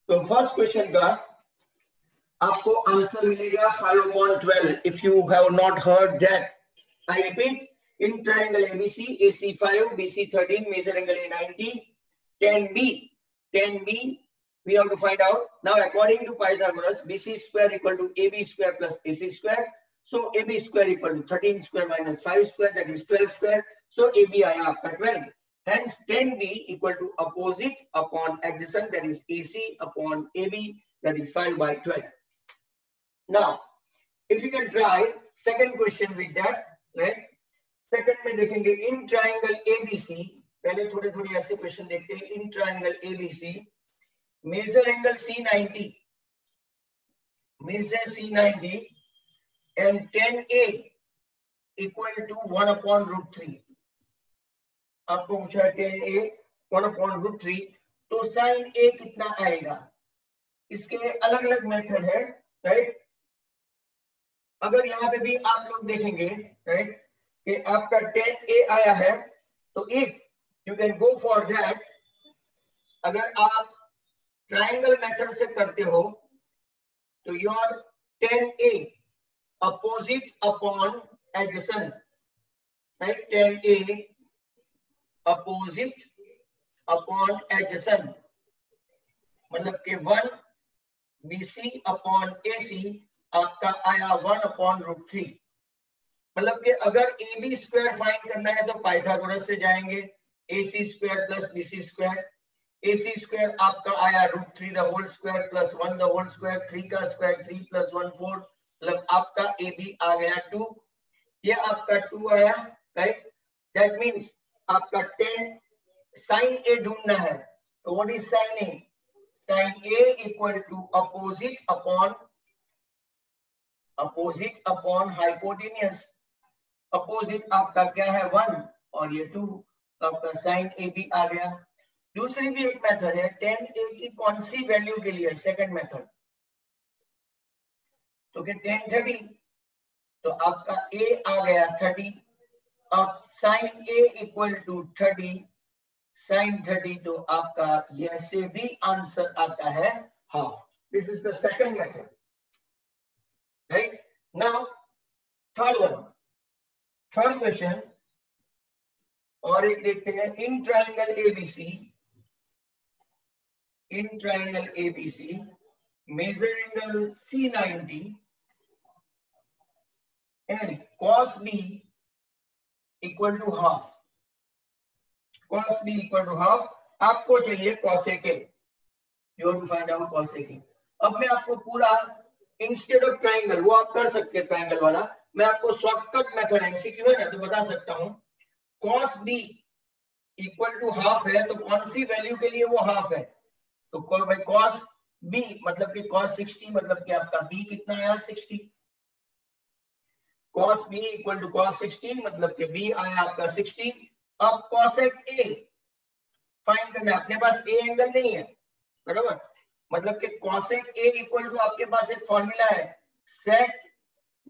तो first question का आपको आंसर मिलेगा 5/12 if you have not heard that. I repeat, in triangle ABC, AC 5, BC 13, major angle A 90, 10B, we have to find out. Now, according to Pythagoras, BC square equal to AB square plus AC square. So, AB square equal to 13 square minus 5 square, that is 12 square. So, AB आया आपका 12. Hence, 10B equal to opposite upon adjacent, that is AC upon AB, that is 5/12. Now, if you can try second question with that. Right. Second में देखेंगे इन triangle ABC. पहले थोड़े थोड़े ऐसे question देखते हैं. In triangle ABC measure angle C90, measure C90 and 10A equal to 1/√3. आपको पूछा है 10A 1/√3. तो साइन A कितना आएगा? इसके अलग अलग मेथड है. राइट. अगर यहाँ पे भी आप लोग देखेंगे राइट कि आपका 10A आया है, तो if you can go for that, अगर आप ट्रायंगल मेथड से करते हो तो your 10A opposite upon adjacent, right. 10A opposite upon adjacent मतलब कि 1BC अपॉन AC आपका आया 1/√3. मतलब कि अगर AB स्क्वायर फाइंड करना है तो पाइथागोरस से जाएंगे. AC square plus BC square. AC square आपका आया √3 the whole square plus 1 the whole square. 3 का स्क्वायर 3 + 1 4. मतलब आपका AB आ गया 2. ये आपका 2 आया. राइट. दैट मींस आपका 10 साइन A ढूंढना है. तो what is sine A? Sine A equal to opposite upon hypotenuse. Opposite आपका क्या है 1 और ये 2. तो आपका साइन ए भी आ गया. दूसरी भी एक मेथड है 10A की कौन सी वैल्यू के लिए? Second method. तो क्या 10 30, तो आपका A आ गया 30. अब sine A equal to 30 sine 30, तो आपका यह से भी आंसर आता है half. This is the second method. Right now, third one, third question. और एक देखते हैं in triangle ABC measure angle C90 and cos B equal to half. cos B equal to half. आपको चाहिए cosec A. You have to find out cosec A. अब मैं आपको पूरा इंस्टेड ऑफ ट्राइंगल, वो आप कर सकते हैं ट्राइंगल वाला, मैं आपको शॉर्टकट मेथड एमसीक्यू है ना तो बता सकता हूं. cos B equal to half है, तो कौन सी वैल्यू के लिए वो हाफ है? तो cos B मतलब कि cos 60 मतलब कि आपका B कितना आया 60. cos B equal to cos 60 मतलब कि B आया आपका 60. अब cosec A फाइंड करना है. अपने पास A एंगल नहीं है बराबर, मतलब कि cosec A इक्वल टू आपके पास एक फॉर्मूला है sec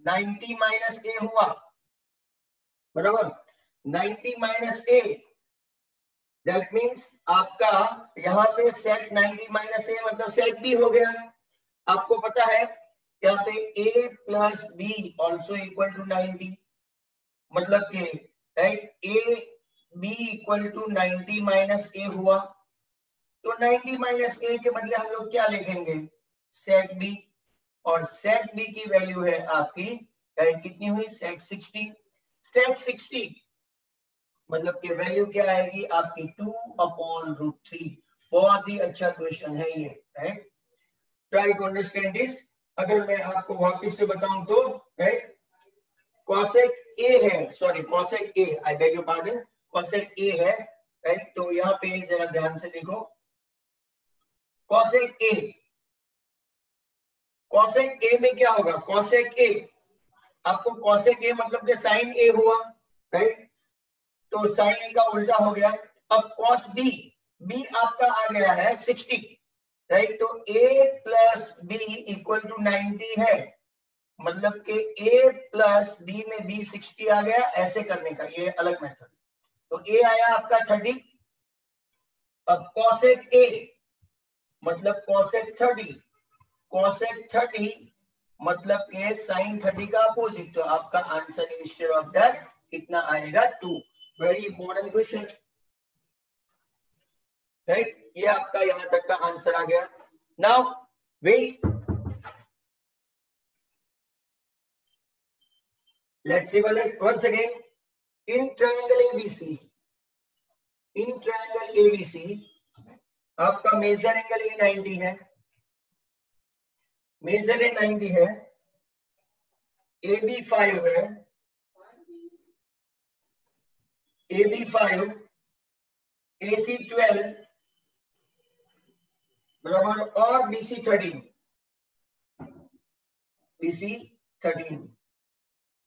90 माइनस A हुआ बराबर. 90 माइनस A दैट मींस आपका यहाँ पे sec 90 माइनस A मतलब sec B हो गया. आपको पता है यहाँ पे A plus B also equal to 90 मतलब कि right A B equal to 90 minus A हुआ. तो 90 माइनस A के बदले हम लोग क्या लिखेंगे? sec B. और sec B की वैल्यू है आपकी कितनी हुई? sec 60. sec 60 मतलब कि वैल्यू क्या आएगी आपकी 2/√3. बहुत ही अच्छा क्वेश्चन है ये. Right. Try to understand this. अगर मैं आपको वापस से बताऊं तो राइट cosec A है, sorry cosec A, I beg your pardon, cosec A है. राइट. तो यहाँ पे जरा ध्यान से देखो cosec A में क्या होगा? cosec A आपको cosec A मतलब कि sin A हुआ राइट. तो sin A का उल्टा हो गया. अब cos B आपका आ गया है 60 राइट. तो A plus B equal to 90 है मतलब कि A प्लस B में B 60 आ गया. ऐसे करने का ये अलग मेथड. तो A आया आपका 30. अब cosec A मतलब cosec 30, cosec 30 मतलब के sin 30 का अपोजिट, तो आपका आंसर इंस्टेड ऑफ दैट कितना आएगा 2। Very important question, right. ये आपका यहां तक का आंसर आ गया। Now wait, let's see once again in triangle ABC, in triangle ABC आपका मेजर एंगल ए 90 है, मेजर ए 90 है, AB 5 है, AB 5, AC 12 बराबर और BC 13, BC 13।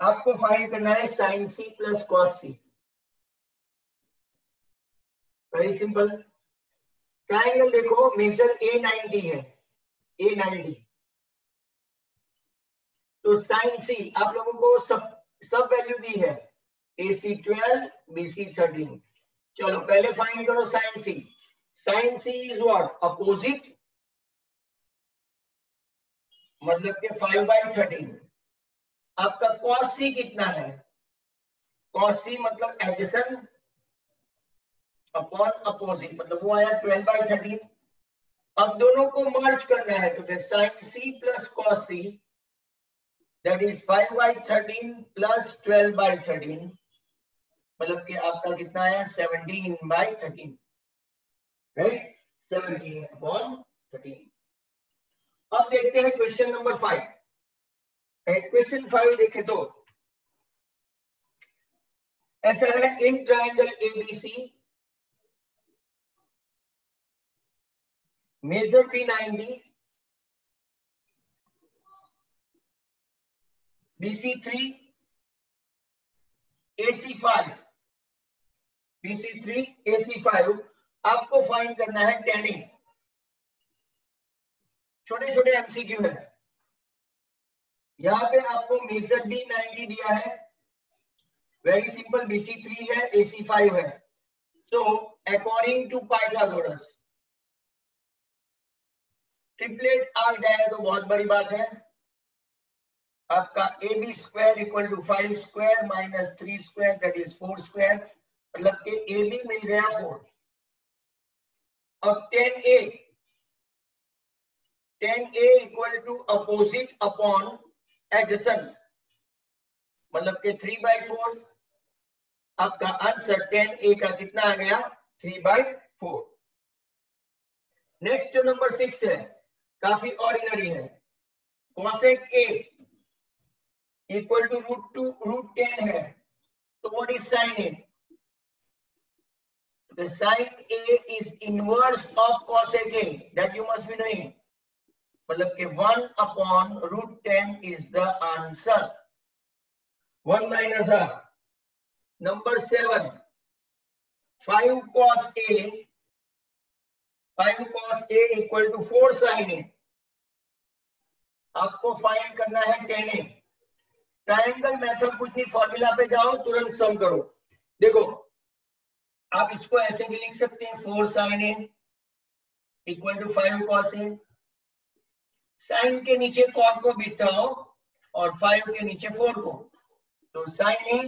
आपको फाइंड करना है sine C plus cos C. Very simple. Triangle देखो, मेजर ए 90 है, ए 90, तो साइन सी आप लोगों को सब वैल्यू दी है, AC 12, BC 13। चलो पहले फाइंड करो sine C. Sine C is what? Opposite, मतलब के 5/13। आपका कॉस सी कितना है? कॉस सी मतलब एडजेसेंट अपॉन अपोजिट, मतलब वो आया 12/13। अब दोनों को मर्ज करना है, तो sine C plus cos C that is 5/13 plus 12/13, मतलब कि आपका कितना आया 17/13, राइट, 17/13। अब देखते हैं क्वेश्चन नंबर 5। क्वेश्चन 5 देखें तो ऐसा है, in triangle ABC measure B 90, BC 3, AC 5, BC 3, AC 5। आपको फाइंड करना है tan A। छोटे छोटे एमसीक्यू है। यहाँ पे आपको मेजर बी 90 दिया है, वेरी सिंपल, BC 3 है, AC 5 है। So according to Pythagoras, triplet आ जाए तो बहुत बड़ी बात है। आपका AB square equal to 5 square minus 3 square that is 4 square, मतलब कि AB मिल गया 4। अब tan A equal to opposite upon adjacent, मतलब कि 3/4। आपका आंसर tan A का कितना आ गया? 3/4। नेक्स्ट जो नंबर 6 है, काफी ऑर्डिनरी है। cosec A इक्वल टू √10 है, तो what is sin A? The sin A is inverse of cosec A, that you must be knowing, मतलब कि 1 upon √10 is the answer। 1 minus half। नंबर 7, 5 cos A, 5 cos A equal to 4 sin A। आपको find करना है tan A। Triangle method कुछ नहीं, formula पे जाओ, तुरंत सम करो। देखो आप इसको ऐसे भी लिख सकते हैं, 4 sin A equal to 5 cos A। Sine के नीचे कॉट को बिठाओ और 5 के नीचे 4 को, तो sin A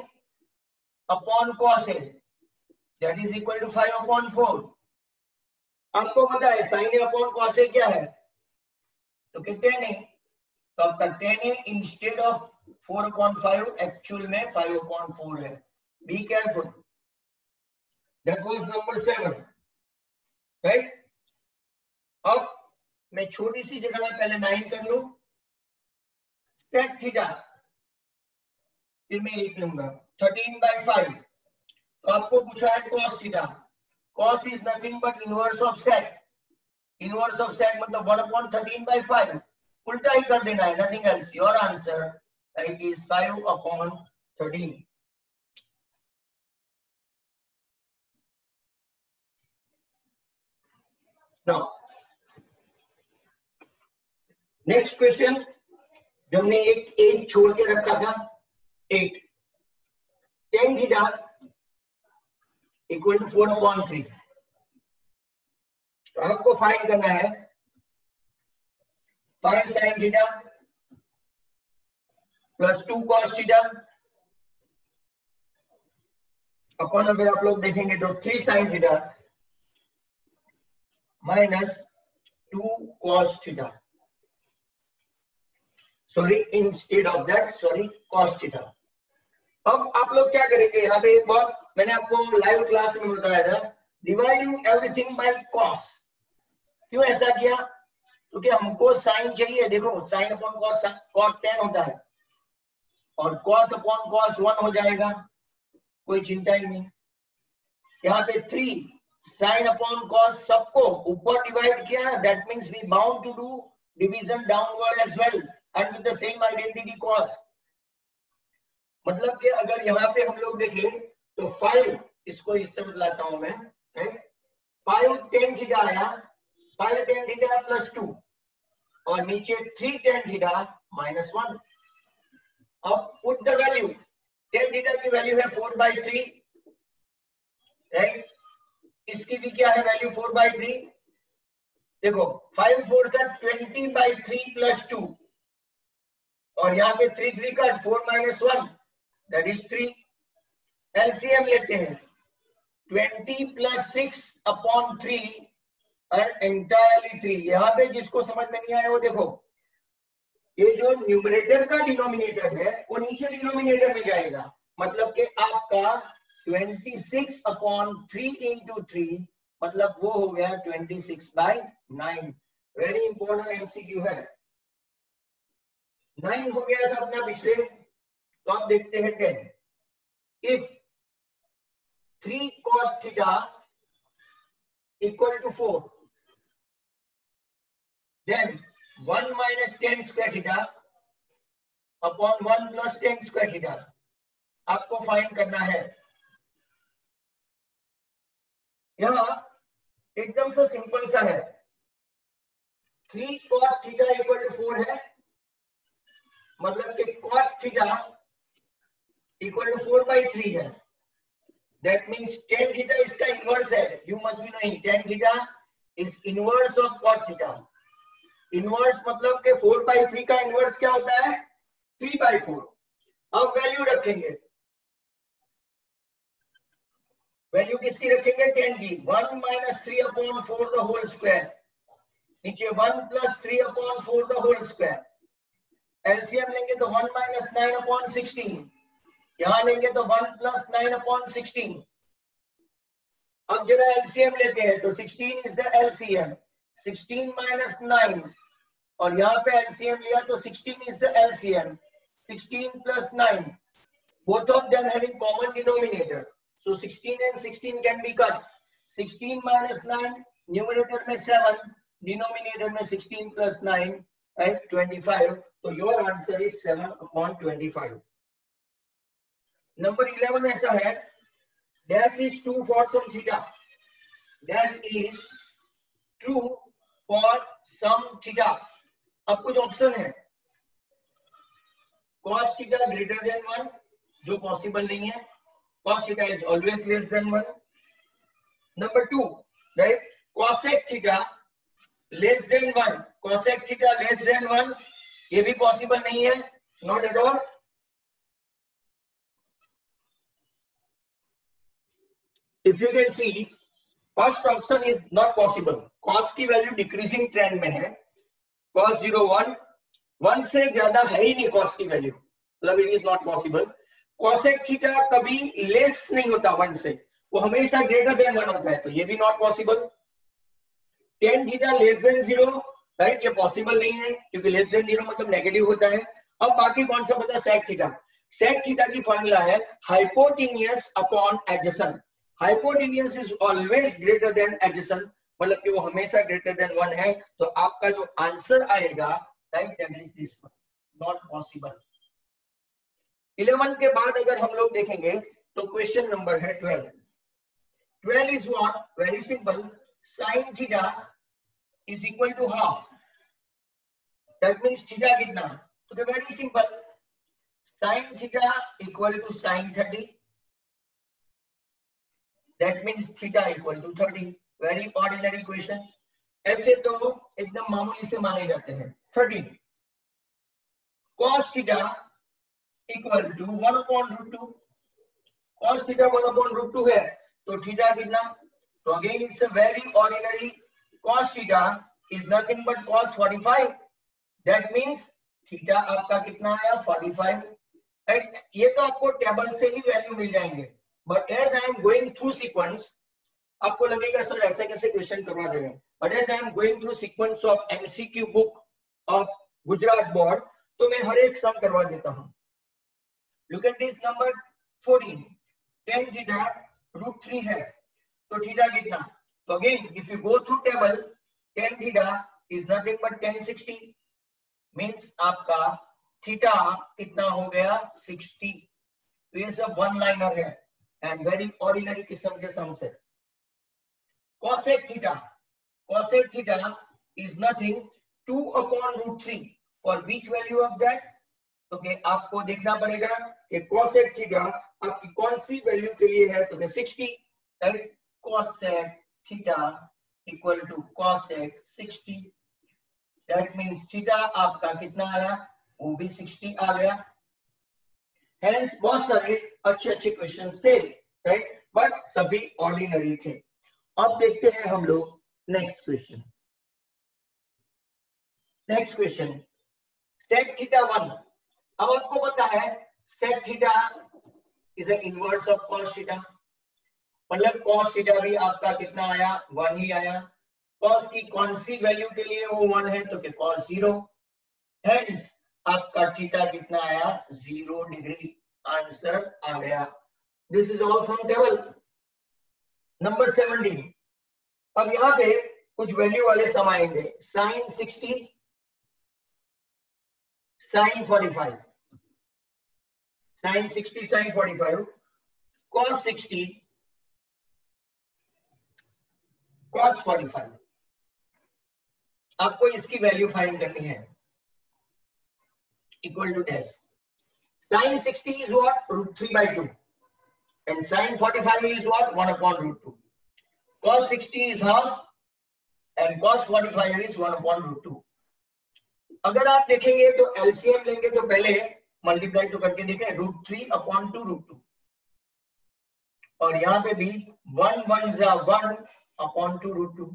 upon cos A that is equal to 5/4। आपको पता है sin A upon cos A क्या है? तो कितने tan A, तो आपका tan A instead of 4/5 actual में 5/4 है। Be careful. That was number 7, right. अब मैं छोटी सी जगह में पहले 9 कर लूं, sec थीटा, फिर मैं 8 लूंगा, 13/5। तो आपको पूछा है cos theta. cos is nothing but inverse of sec। Inverse of sec मतलब 1/13/5, उल्टा ही कर देना है, nothing else. Your answer right is 5/13। Now next question, जो हमने एक 8 छोड़ के रखा था, 8 tan थीटा इक्वल टू 4/3। तो आपको फाइंड करना है 5 sin theta plus 2 cos theta अपन अगर आप लोग देखेंगे तो 3 sin theta minus 2 cos theta, sorry instead of that sorry cos theta. अब आप लोग क्या करेंगे, यहाँ पे एक बहुत मैंने आपको लाइव क्लास में बताया था, डिवाइडिंग एवरीथिंग बाय cos। क्यों ऐसा किया, क्योंकि हमको साइन चाहिए। देखो साइन अपॉन कॉस cos 10 होता है और cos अपॉन cos 1 हो जाएगा, कोई चिंता ही नहीं। यहाँ पे 3 साइन अपॉन cos सबको ऊपर डिवाइड किया, that means we bound to do division downward as well and with the same identity cos। मतलब कि अगर यहाँ पे हम लोग देखें तो 5, इसको इस तरह लाता हूं मैं, 5 tan थीटा आया, 5 tan थीटा प्लस 2 और नीचे 3 tan थीटा माइनस 1। अब put the value, tan theta की वैल्यू है 4/3, राइट, इसकी भी क्या है वैल्यू 4/3। देखो 5 4 का 20/3 प्लस 2 और यहाँ पे 3 3 का 4 माइनस 1 दैट इज 3। एलसीएम लेते हैं, 20 प्लस 6 अपॉन 3 एंड एंटायरली 3। यहाँ पे जिसको समझ में नहीं आया वो देखो, ये जो न्यूमरेटर का डिनोमिनेटर है वो नीचे डिनोमिनेटर में जाएगा, मतलब कि आपका 26 अपॉन 3 इंटू 3 मतलब वो हो गया 26/9। वेरी इंपॉर्टेंट एमसीक्यू है। 9 हो गया था अपना पिछले, तो आप देखते हैं 10। If 3 cot theta equal to 4 then 1 minus 10 square theta upon 1 plus 10 square theta आपको फाइंड करना है। यहाँ एकदम से सिंपल सा है, 3 cot थीटा इक्वल टू 4 है, मतलब कि cot थीटा इक्वल टू 4/3 है। दैट मींस tan थीटा इसका इनवर्स है, you must be knowing tan theta is inverse of cot theta. Inverse मतलब के 4/3 का इनवर्स क्या होता है 3/4। अब वैल्यू रखेंगे, वैल्यू किसकी रखेंगे 10 की, 1 minus 3 upon 4 the whole square, नीचे 1 plus 3 upon 4 the whole square. LCM लेंगे तो 1 माइनस 9 अपॉन 16, यहां लेंगे तो 1 प्लस 9 अपॉन 16। अब जरा एलसीएम लेते हैं तो 16 इज द एलसीएम, 16 माइनस 9 और यहाँ पे एलसीएम लिया तो 16 is the LCM, 16 plus 9, both of them having common denominator, so 16 and 16 can be cut, 16 minus 9 numerator में 7, denominator में 16 plus 9 right 25, so your answer is 7/25। Number 11 ऐसा है, dash is true for some theta, dash is true for some theta। अब कुछ option है, cos theta greater than 1 जो possible नहीं है, cos theta is always less than 1। Number 2 right, cosec theta less than 1, cosec theta less than 1 ये भी possible नहीं है, not at all. If you can see first option is not possible, cos की value decreasing trend में है, cos 0 1 से ज्यादा है ही नहीं cos की वैल्यू, मतलब it is not possible. cosec theta कभी लेस नहीं होता 1 से, वो हमेशा ग्रेटर देन 1 होता है, तो ये भी not possible. tan theta less than 0 right, ये पॉसिबल नहीं है क्योंकि लेस देन 0 मतलब नेगेटिव होता है। अब बाकी कौन सा बता, sec थीटा, sec थीटा की फॉर्मूला है hypotenuse upon adjacent, hypotenuse is always greater than adjacent, मतलब कि वो हमेशा ग्रेटर देन 1 है, तो आपका जो आंसर आएगा right that is this one, not possible. 11 के बाद अगर हम लोग देखेंगे तो क्वेश्चन नंबर है 12। 12 is what, very simple, sin theta is equal to half, that means theta कितना, तो very simple, sin theta equal to sin 30, that means theta equal to 30, very ordinary question। ऐसे तो एकदम मामूली से माने जाते हैं। 13 cos theta equal to 1/√2। cos theta 1/√2 है तो थीटा कितना, तो again it's a very ordinary, cos theta is nothing but cos 45, that means theta आपका कितना आया 45, राइट। ये तो आपको टेबल से ही वैल्यू मिल जाएंगे, but as I am going through sequence, आपको लगेगा सर ऐसे कैसे क्वेश्चन करवा रहे हैं, but as I am going through sequence of MCQ book of Gujarat board, तो मैं हर एक सम करवा देता हूं। Look at this number 14, tan theta √3 है तो थीटा कितना, तो again if you go through table, tan theta is nothing but tan 60, means आपका थीटा कितना हो गया 60। तो ये सब वन लाइनर है एंड वेरी ऑर्डिनरी किस्म के सम्स है। cosec theta is nothing 2/√3 for which value of that, okay आपको देखना पड़ेगा कि cosec थीटा आपकी कौन सी वैल्यू के लिए है, तो 60, right. cosec theta equal to cosec 60, that means theta आपका कितना आया, वो भी 60 आ गया। हेंस बहुत सारे अच्छे क्वेश्चंस थे, राइट, बट सभी ऑर्डिनरी थे। अब देखते हैं हम लोग नेक्स्ट क्वेश्चन। sec थीटा 1, अब आपको पता है sec theta is an inverse of cos theta, मतलब cos थीटा भी आपका कितना आया 1 ही आया। cos की कौन सी वैल्यू के लिए वो 1 है, तो कि cos 0, हेंस आपका थीटा कितना आया 0 डिग्री, आंसर आ गया। This is all from table. Number 17, अब यहाँ पे कुछ वैल्यू वाले सम आएंगे, sin 60, sin 45, sin 60 sin 45, cos 60 cos 45, आपको इसकी वैल्यू फाइंड करनी है, equal to dash sin 60 is what, √3/2, and sin 45 is what, 1/√2, cos 60 is half and cos 45 is 1/√2। अगर आप देखेंगे तो एलसीएम लेंगे तो पहले मल्टीप्लाई तो करके देखें, √3/2√2, और यहाँ पे भी 1 1 1/2√2।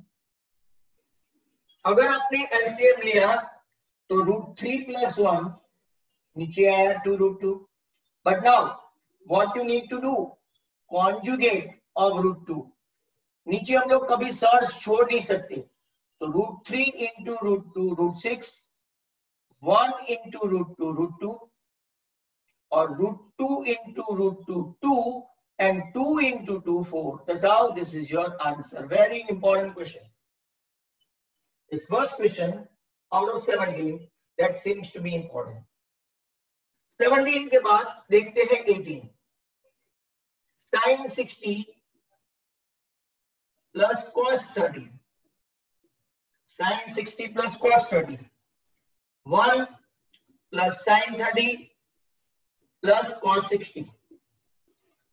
अगर आपने एलसीएम लिया तो √3 + 1 नीचे आया 2√2, but now what you need to do, conjugate of √2, नीचे हम लोग कभी सर्च छोड़ नहीं सकते, तो √3 × √2 √6, 1 × √2 √2, और √2 × √2 2, and 2 × 2 4. That's how this is your answer. Very important question. This first question out of 17 that seems to be important. 17 के बाद देखते हैं 18, sin 60 plus cos 30, sin 60 plus cos 30, 1 plus sin 30 plus cos 60.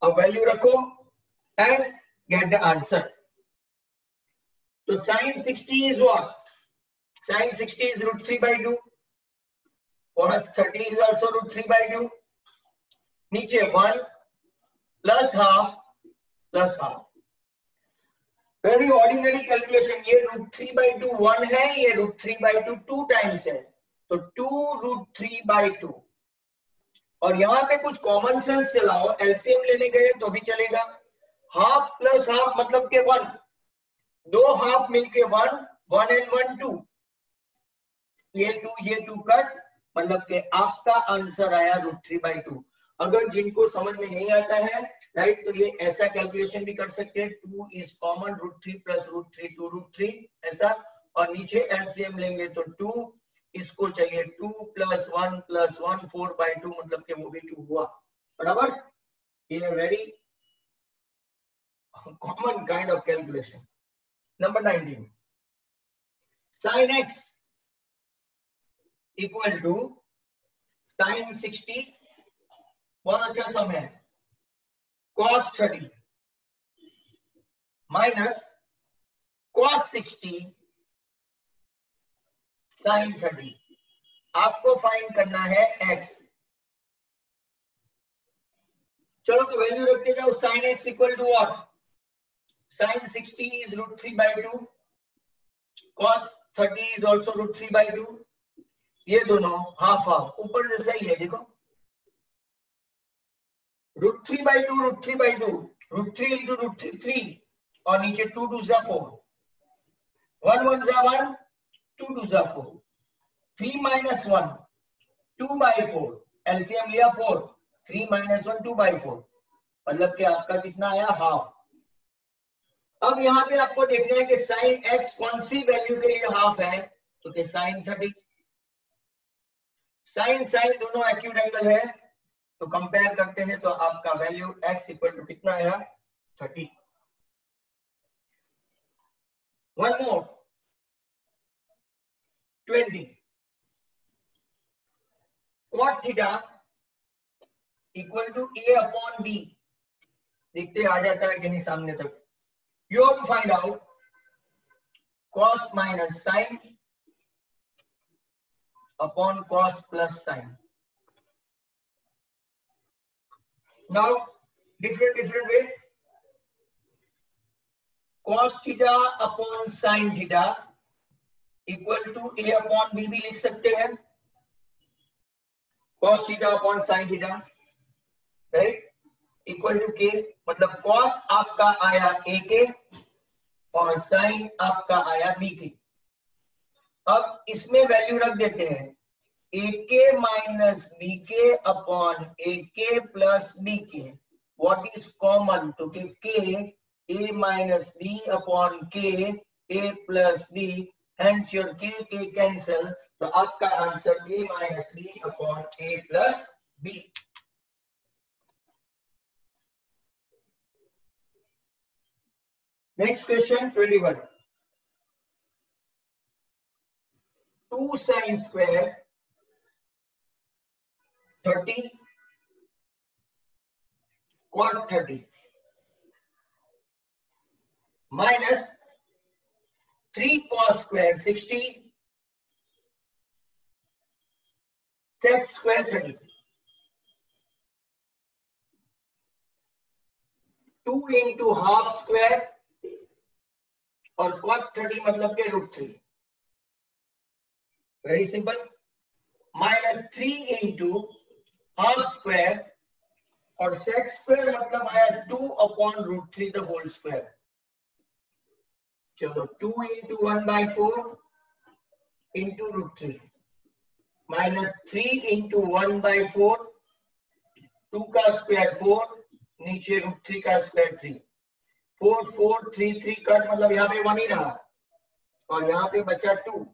अब वैल्यू रखो and get the answer. तो sin 60 is what? Sin 60 is √3/2. Cos 30 is also √3/2. नीचे 1 plus half plus half. Very ordinary calculation. ये √3/2 1 है, ये √3/2 2 times है, तो 2√3/2। और यहाँ पे कुछ कॉमन सेंस चलाओ, एलसीएम लेने गए तो भी चलेगा, हाफ प्लस हाफ मतलब के 1, दो हाफ मिलके 1 1 and 1 2, ये 2 कट, मतलब के आपका आंसर आया √3/2। अगर जिनको समझ में नहीं आता है, राइट, तो ये ऐसा कैलकुलेशन भी कर सकते हैं, 2 इज कॉमन, √3 + √3 2√3 ऐसा, और नीचे एलसीएम लेंगे तो 2, इसको चाहिए 2 + 1 + 1 4/2, मतलब के वो भी 2 हुआ, बराबर। ये very common kind of calculation. Number 19, sin x equal to sin 60, बहुत अच्छा सम है, cos 30 माइनस cos 60 साइन 30। आपको फाइंड करना है x। चलो तो वैल्यू रखते जाओ। Sine x equal to what? Sine 60 is √3/2, cos 30 is also √3/2। ये दोनों हाफ हाफ, ऊपर से सही है। देखो √3/2 √3/2, √3 into √3 और नीचे 2 2 जा 4, 1 1 जा 1, 2 2 जा 4, 3 minus 1 2/4, एलसीएम लिया 4, 3 minus 1 2/4, मतलब कि आपका कितना आया? हाफ। अब यहाँ पे आपको देखना है कि साइन x कौन सी वैल्यू के लिए हाफ है, तो कि साइन 30। साइन साइन दोनों एक्यूट एंगल है, तो कंपेयर करते हैं तो आपका वैल्यू x इक्वल टू कितना आया? 30। One more 20 cot theta equal to a/b। देखते आ जाता है कि नहीं सामने तक। You have to find out cos minus sin upon cos plus sin. Now different way. Cos theta upon sin theta equal to a/b भी लिख सकते हैं। cos theta upon sin theta, right, equal to k, मतलब cos आपका आया a के और sin आपका आया b के। अब इसमें वैल्यू रख देते हैं ak माइनस बी के अपॉन ak प्लस बी के। What is common? तो k a minus b upon k a plus b, hence your k cancel, तो आपका answer a minus b upon a plus b। Next question 21. 2 sin square 30 cot 30 minus 3 cos square 60 sec square 30। 2 into half square और cot 30 मतलब के √3। Very simple. Minus 3 into half square और sec square मतलब आया 2 upon √3 the whole square। चलो 2 into 1/4 into √3 minus 3 into 1/4, 2 का square 4, नीचे √3 का स्क्वायर 3, 4 4 3 3 कट, मतलब यहाँ पे 1 ही रहा और यहाँ पे बचा 2,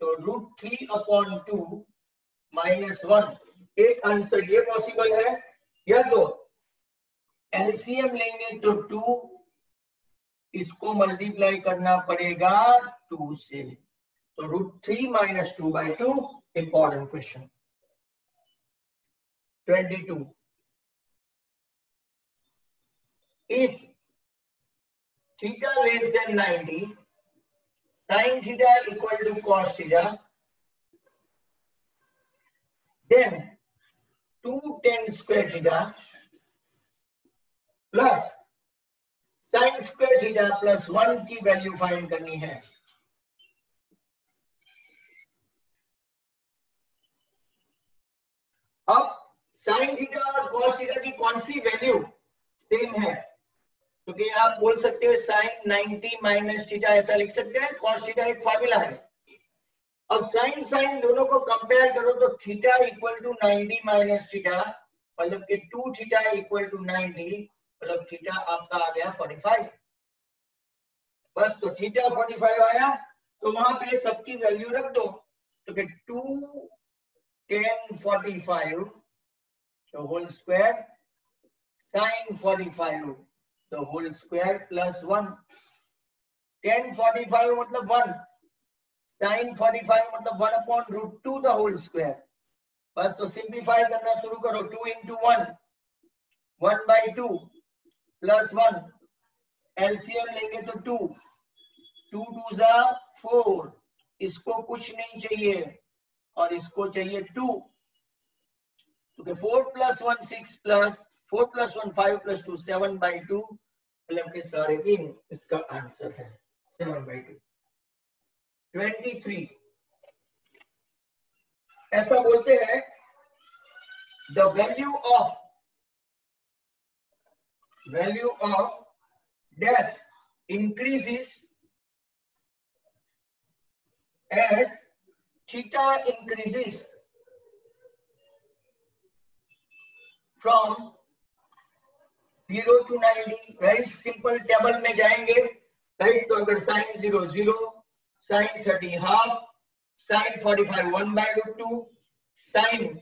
तो √3 upon 2 माइनस 1। एक आंसर ये पॉसिबल है, या तो एलसीएम लेंगे तो 2, इसको मल्टीप्लाई करना पड़ेगा 2 से, तो √3 minus 2/2। Important question 22। If theta less than 90, sin theta equal to cos theta, then 2 tan square theta plus sin square theta plus 1 की वैल्यू फाइंड करनी है। अब sin थीटा और cos थीटा की कौन सी वैल्यू सेम है? क्योंकि तो आप बोल सकते हैं sin 90 माइनस थीटा, ऐसा लिख सकते हैं। cos थीटा एक फार्मूला है। अब sin sin दोनों को कंपेयर करो तो theta equal to 90 minus theta, मतलब कि 2 थीटा इक्वल टू 90, मतलब थीटा आपका आ गया 45। बस, तो थीटा 45 आया, तो वहां पे सबकी वैल्यू रख दो, तो कि 2 tan 45 the whole square sin 45 the whole square plus 1। tan 45 मतलब 1, sin 45 मतलब 1 upon √2 the whole square। बस, तो सिंप्लीफाई करना शुरू करो। 2 into 1 1/2 plus 1, एलसीएम लेंगे तो 2 2 2 जा 4 इसको कुछ नहीं चाहिए और इसको चाहिए 2, तो 4 + 1 6 प्लस 4 + 1 5 + 2 7/2, मतलब के सारे दिन इसका आंसर है 7/2। 23 ऐसा बोलते हैं the value of dash increases as theta increases from 0 to 90। Very simple, table में जाएंगे राइट, तो अगर sin 0 0, sin 30 half, sin 45 1/√2, sin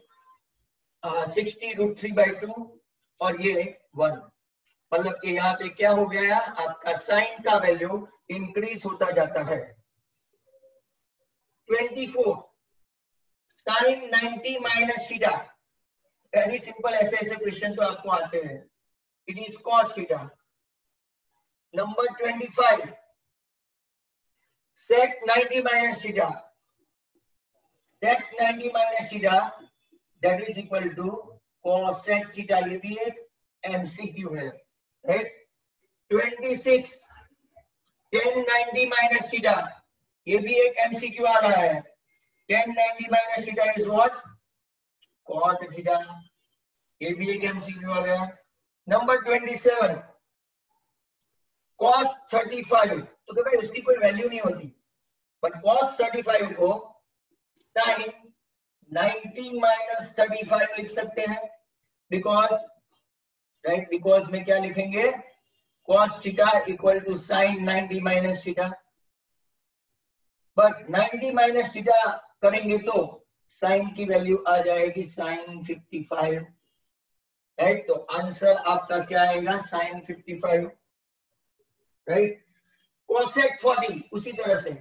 60 √3/2 और ये 1, मतलब कि यहाँ पे क्या हो गया, आपका साइन का वैल्यू इंक्रीज होता जाता है। 24 sine 90 minus theta, very simple, ऐसे क्वेश्चन तो आपको आते हैं, it is cos theta. Number 25 sec 90 minus theta, sec 90 minus theta that is equal to cosec theta, ये भी एक एमसीक्यू है राइट। 26 tan 90 माइनस थीटा, ये भी एक एमसीक्यू आ रहा है। tan 90 minus theta is what, cot theta, ये भी एक एमसीक्यू आ गया। नंबर 27 cos 35, तो भाई उसकी कोई वैल्यू नहीं होती, बट cos 35 को sin 90 माइनस 35 लिख सकते हैं, बिकॉज राइट, बिकॉज में क्या लिखेंगे, cos theta equal to sin 90 minus theta, बट 90 माइनस थीटा करेंगे तो sin की वैल्यू आ जाएगी sin 55 राइट। तो आंसर आपका क्या आएगा, sin 55 राइट। cosec 40 उसी तरह से,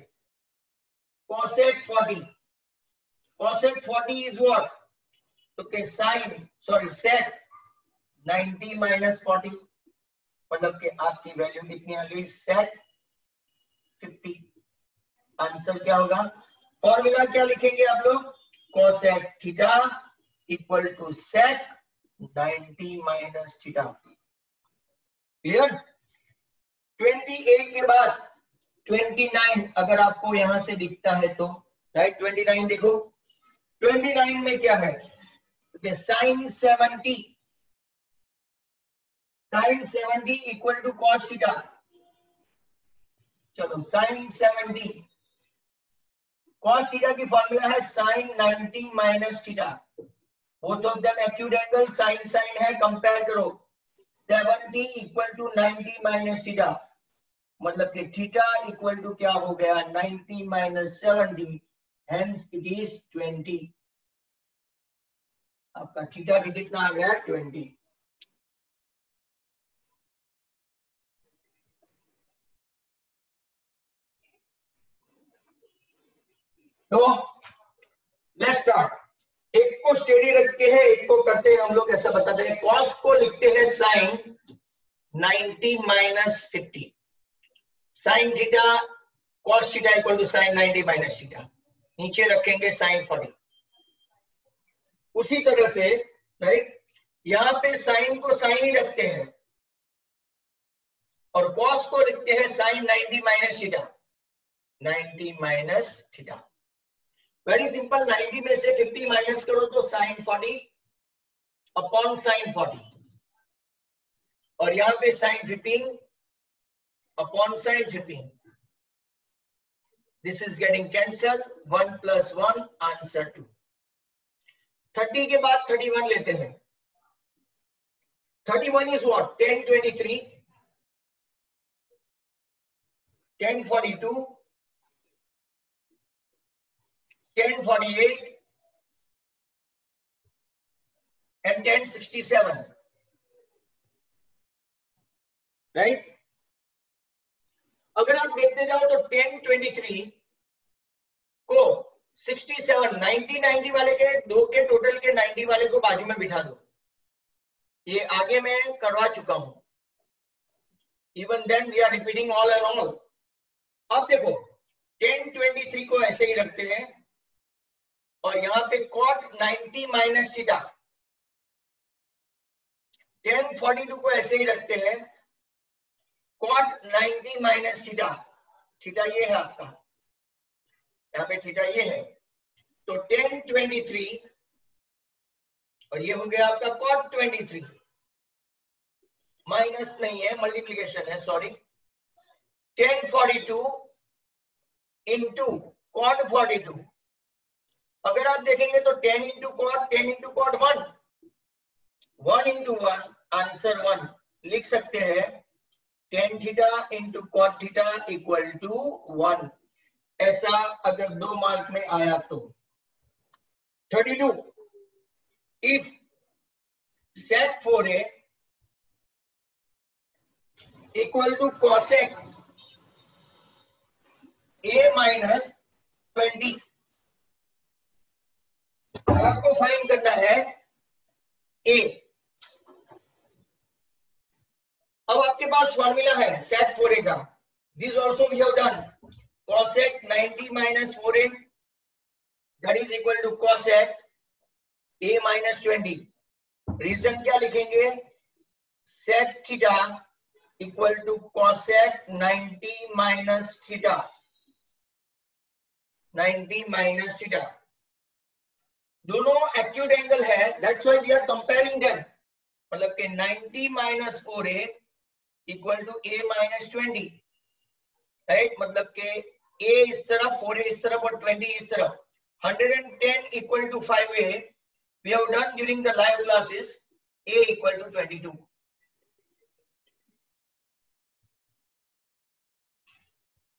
cosec 40 इज व्हाट, तो के sec 90 माइनस 40, मतलब कि आपकी वैल्यू कितनी आ गई, sec 50। आंसर क्या होगा, फॉर्मूला क्या लिखेंगे आप लोग, cosec theta equal to sec 90 minus theta. Clear. 28 के बाद 29 अगर आपको यहां से दिखता है तो राइट, 29 देखो, 29 में क्या है, sin 70 equal to cos theta. चलो sin 70 cos थीटा की फॉर्मूला है sin 90 minus theta, both of them acute angle, sin है, कंपेयर करो, 70 इक्वल टू 90 माइनस थीटा, मतलब कि थीटा इक्वल टू क्या हो गया, 90 माइनस 70, हेंस इट इज 20। आपका थीटा भी कितना आ गया, 20। तो लेट्स स्टार्ट, एक को स्टेडी रखते हैं, एक को करते हैं हम लोग ऐसा बताते हैं, कॉस को लिखते हैं sin 90 minus 50, sin theta cos theta equal to sin 90 minus theta, नीचे रखेंगे sin 40। उसी तरह से राइट, यहां पे sin को sin ही रखते हैं और cos को लिखते हैं sin 90 minus theta, 90 minus theta. Very simple, 90 में से 50 माइनस करो तो sin 40 अपॉन sin 40, और यहां पे sin 15 upon sin 15, this is getting cancel, 1 + 1 answer 2। 30 के बाद 31 लेते हैं, 31 इज व्हाट, 1023 1042 1048 and 1067 राइट। अगर आप देखते जाओ तो 1023 को 67 90 वाले के दो के टोटल के 90 वाले को बाजू में बिठा दो, ये आगे मैं करवा चुका हूं, even then we are repeating all and all. अब देखो 1023 को ऐसे ही रखते हैं और यहाँ पे cot 90 माइनस थीटा, 1042 को ऐसे ही रखते हैं cot 90 माइनस थीटा, थीटा ये है आपका, यहाँ पे थीटा ये है, तो 1023 और ये हो गया आपका cot 23, माइनस नहीं है मल्टीप्लीकेशन है, सॉरी, 1042 इंटू cot 42, अगर आप देखेंगे तो 10 इंटू कॉट 1 इंटू 1 आंसर 1 लिख सकते हैं, tan theta into cot theta equal to 1, ऐसा अगर 2 मार्क में आया तो। 32 if sec 4a equal to cosec a minus 20, आपको फाइंड करना है a। अब आपके पास फॉर्मूला है sec 4a का, this also we have done, cosec 90 minus 4a that is equal to cosec a minus 20। Reason क्या लिखेंगे, sec theta equal to cosec 90 minus theta, 90 minus theta, दोनों एक्यूट एंगल है, that's why we are comparing them, मतलब कि 90 minus 4a equal to a minus 20, right, मतलब कि a इस तरफ, 4a इस तरफ और 20 इस तरफ, 110 equal to 5a, we have done during the live classes, a equal to 22।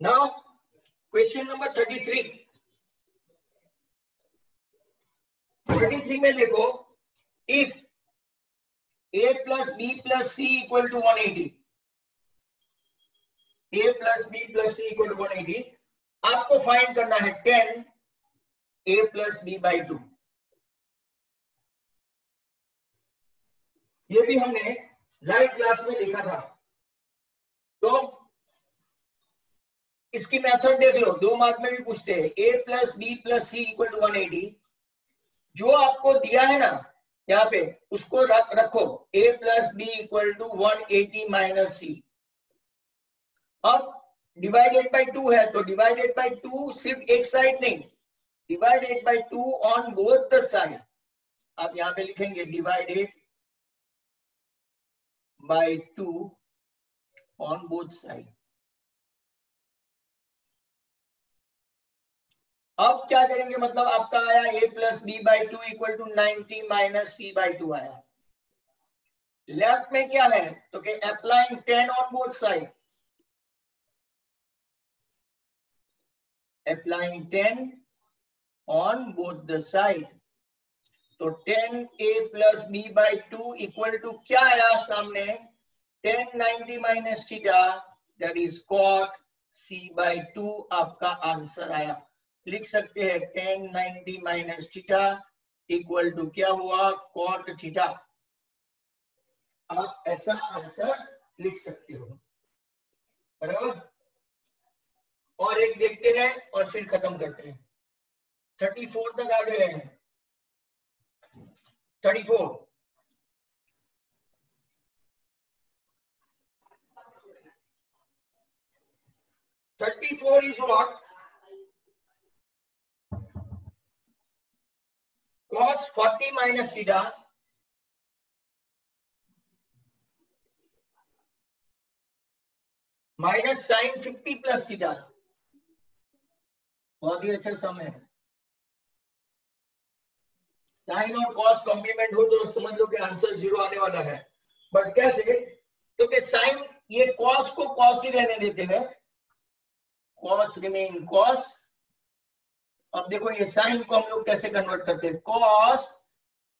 Now question number 33 में देखो, if a plus b plus c equal to 180, a plus b plus c equal to 180, आपको find करना है 10 a plus b by 2। ये भी हमने live class में देखा था, तो इसकी मेथड देख लो, 2 मार्क में भी पूछते हैं, a plus b plus c equal to 180, जो आपको दिया है ना यहाँ पे उसको रखो, a plus B equal to 180 minus C. अब डिवाइडेड बाय 2 है, तो डिवाइडेड बाय 2 सिर्फ एक साइड नहीं, divided by 2 on both the side, आप यहाँ पे लिखेंगे divided by 2 on both side. अब क्या करेंगे, मतलब आपका आया a plus B by 2 equal to 90 minus C by 2 आया। लेफ्ट में क्या है, तो कि applying 10 on both side, applying 10 on both the side, तो 10a plus B by 2 equal to क्या आया सामने, 10 90 minus theta, that is cot c by 2 आपका आंसर आया। लिख सकते हैं 10 90 माइनस थीटा इक्वल टू क्या हुआ, cot थीटा। आप ऐसा आंसर लिख सकते हो, बराबर। और एक देखते हैं और फिर खत्म करते हैं। 34 तक आ गए हैं, 34 is what, cos 40 minus theta minus sine 50 plus theta. बहुत ही अच्छा सम है, साइन और कॉस कॉम्प्लीमेंट हो तो समझ लो कि आंसर 0 आने वाला है। बट कैसे, क्योंकि साइन, ये कॉस को कॉस ही रहने देते हैं, कॉस रिमेन कॉस। अब देखो ये साइन को हम लोग कैसे कन्वर्ट करते हैं, कॉस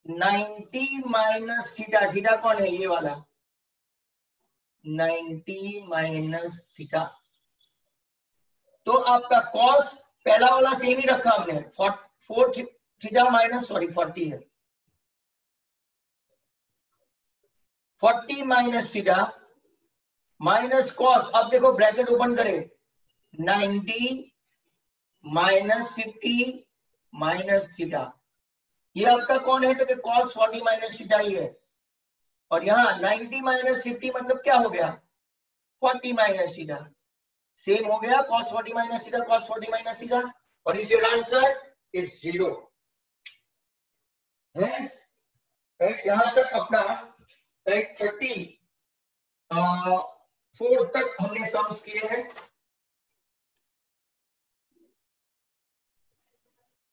90 माइनस थीटा, थीटा कौन है, ये वाला 90 माइनस थीटा, तो आपका कॉस पहला वाला सेम ही रखा हमने, 4 थीटा माइनस, सॉरी 40 है, 40 माइनस थीटा माइनस कॉस। अब देखो ब्रैकेट ओपन करें, 90 -50 माइनस थीटा। ये आपका कौन है? तो cos 40 माइनस थीटा ही है। और यहाँ 90 माइनस 50 मतलब क्या हो गया? 40 माइनस थीटा। सेम हो गया, cos 40 minus theta, cos 40 minus theta. और इज योर आंसर इज 0। यहाँ तक अपना 34 तक हमने सम्स किए हैं।